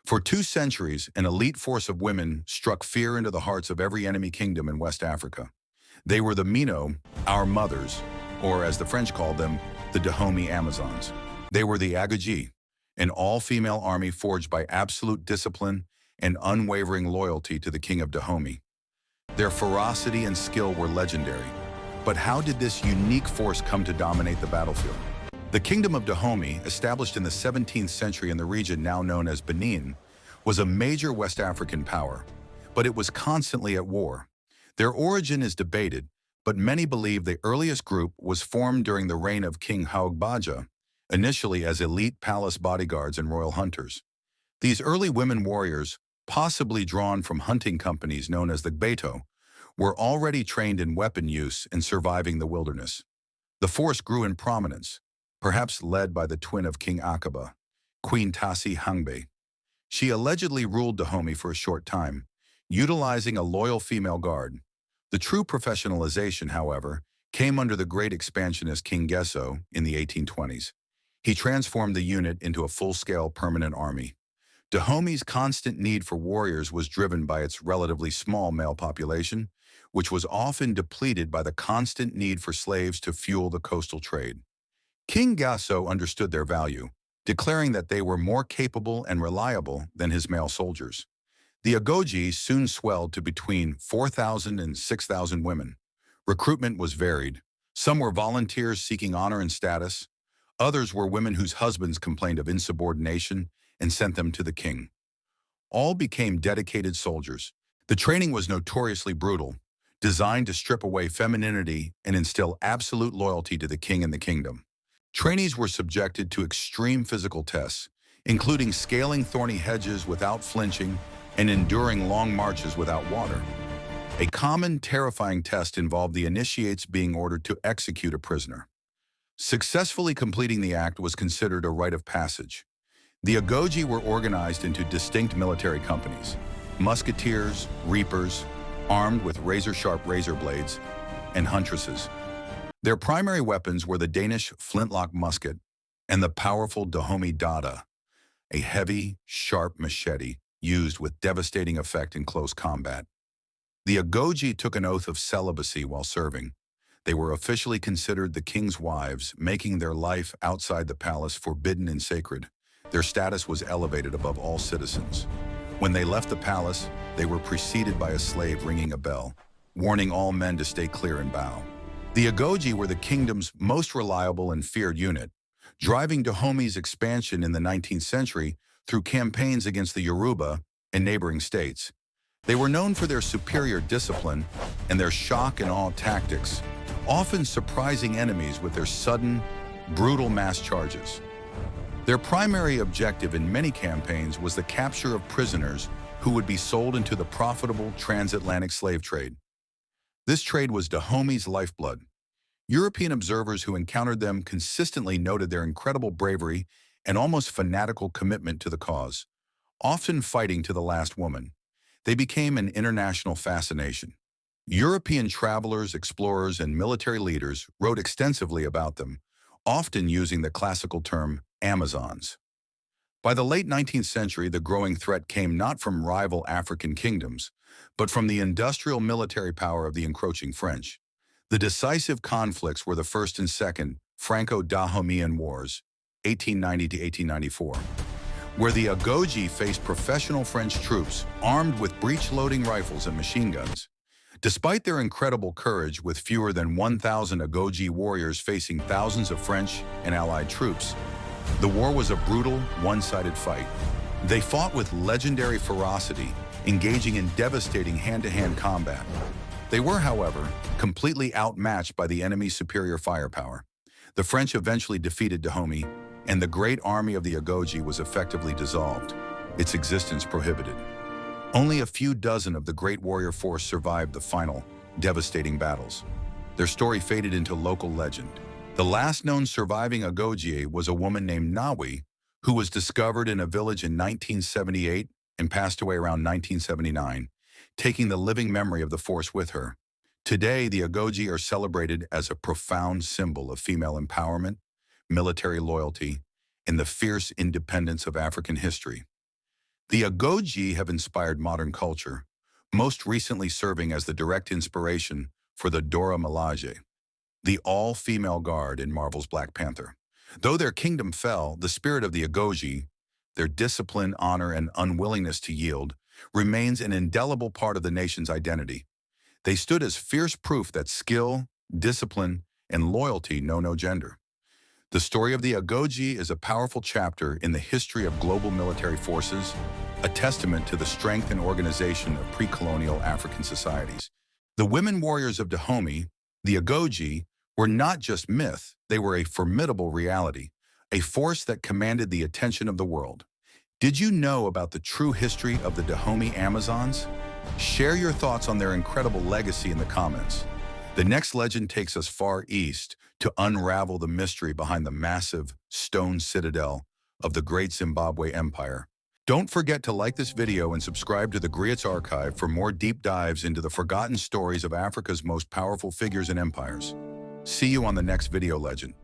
For 2 centuries, an elite force of women struck fear into the hearts of every enemy kingdom in West Africa. They were the Mino, our mothers, or as the French called them, the Dahomey Amazons. They were the Agojie, an all-female army forged by absolute discipline and unwavering loyalty to the king of Dahomey. Their ferocity and skill were legendary. But how did this unique force come to dominate the battlefield? The kingdom of Dahomey, established in the 17th century in the region now known as Benin, was a major West African power, but it was constantly at war. Their origin is debated, but many believe the earliest group was formed during the reign of King Agojie, initially as elite palace bodyguards and royal hunters. These early women warriors, possibly drawn from hunting companies known as the Ghezo, were already trained in weapon use and surviving the wilderness. The force grew in prominence, perhaps led by the twin of King Akaba, Queen Tasi Hangbe. She allegedly ruled Dahomey for a short time, utilizing a loyal female guard. The true professionalization, however, came under the great expansionist King Ghezo in the 1820s. He transformed the unit into a full-scale permanent army. Dahomey's constant need for warriors was driven by its relatively small male population, which was often depleted by the constant need for slaves to fuel the coastal trade. King Ghezo understood their value, declaring that they were more capable and reliable than his male soldiers. The Agojie soon swelled to between 4,000 and 6,000 women. Recruitment was varied. Some were volunteers seeking honor and status. Others were women whose husbands complained of insubordination and sent them to the king. All became dedicated soldiers. The training was notoriously brutal, designed to strip away femininity and instill absolute loyalty to the king and the kingdom. Trainees were subjected to extreme physical tests, including scaling thorny hedges without flinching and enduring long marches without water. A common, terrifying test involved the initiates being ordered to execute a prisoner. Successfully completing the act was considered a rite of passage. The Agojie were organized into distinct military companies: musketeers, reapers, armed with razor-sharp razor blades, and huntresses. Their primary weapons were the Danish flintlock musket and the powerful Dahomey dada, a heavy, sharp machete used with devastating effect in close combat. The Agojie took an oath of celibacy while serving. They were officially considered the king's wives, making their life outside the palace forbidden and sacred. Their status was elevated above all citizens. When they left the palace, they were preceded by a slave ringing a bell, warning all men to stay clear and bow. The Agojie were the kingdom's most reliable and feared unit, driving Dahomey's expansion in the 19th century through campaigns against the Yoruba and neighboring states. They were known for their superior discipline and their shock and awe tactics, often surprising enemies with their sudden, brutal mass charges. Their primary objective in many campaigns was the capture of prisoners who would be sold into the profitable transatlantic slave trade. This trade was Dahomey's lifeblood. European observers who encountered them consistently noted their incredible bravery and almost fanatical commitment to the cause, often fighting to the last woman. They became an international fascination. European travelers, explorers, and military leaders wrote extensively about them, often using the classical term Amazons. By the late 19th century, the growing threat came not from rival African kingdoms, but from the industrial military power of the encroaching French. The decisive conflicts were the First and Second Franco-Dahomeyan Wars, 1890 to 1894, where the Agojie faced professional French troops armed with breech-loading rifles and machine guns. Despite their incredible courage, with fewer than 1,000 Agojie warriors facing thousands of French and Allied troops, the war was a brutal, one-sided fight. They fought with legendary ferocity, engaging in devastating hand-to-hand combat. They were, however, completely outmatched by the enemy's superior firepower. The French eventually defeated Dahomey, and the great army of the Agojie was effectively dissolved, its existence prohibited. Only a few dozen of the great warrior force survived the final, devastating battles. Their story faded into local legend. The last known surviving Agojie was a woman named Nawi, who was discovered in a village in 1978 and passed away around 1979, taking the living memory of the force with her. Today, the Agojie are celebrated as a profound symbol of female empowerment, military loyalty, and the fierce independence of African history. The Agojie have inspired modern culture, most recently serving as the direct inspiration for the Dora Milaje, the all-female guard in Marvel's Black Panther. Though their kingdom fell, the spirit of the Agojie, their discipline, honor, and unwillingness to yield, remains an indelible part of the nation's identity. They stood as fierce proof that skill, discipline, and loyalty know no gender. The story of the Agojie is a powerful chapter in the history of global military forces, a testament to the strength and organization of pre-colonial African societies. The women warriors of Dahomey, the Agojie, were not just myth, they were a formidable reality, a force that commanded the attention of the world. Did you know about the true history of the Dahomey Amazons? Share your thoughts on their incredible legacy in the comments. The next legend takes us far east to unravel the mystery behind the massive stone citadel of the great Zimbabwe Empire. Don't forget to like this video and subscribe to the Griot's Archive for more deep dives into the forgotten stories of Africa's most powerful figures and empires. See you on the next video legend.